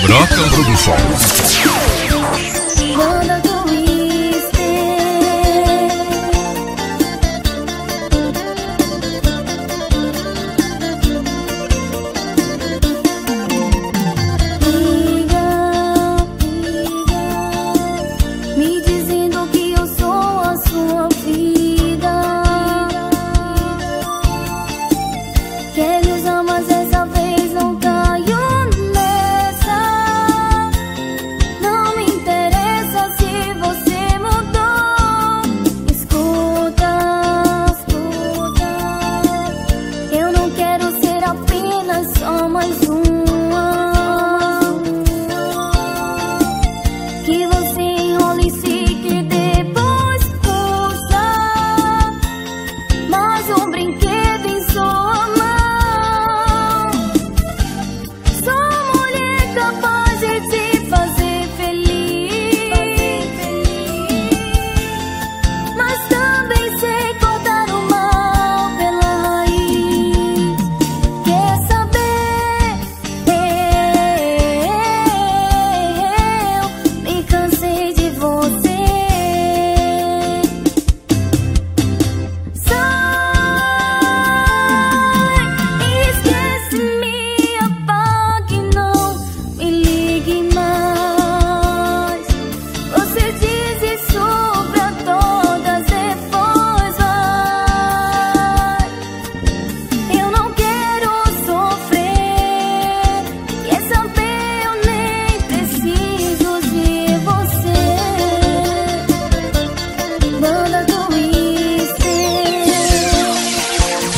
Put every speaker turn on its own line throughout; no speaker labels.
Broca Produções.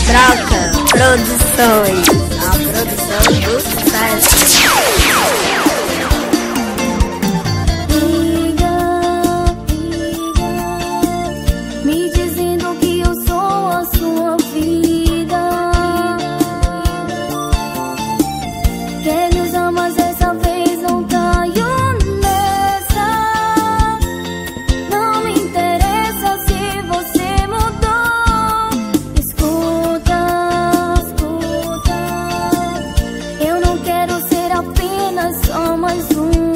Broca Produções, a produção do sucesso.
Me dizendo que eu sou a sua vida. Quer me usar, mas dessa vez não caio nessa. Não me interessa se você mudou. Escuta, escuta, eu não quero ser apenas só mais um.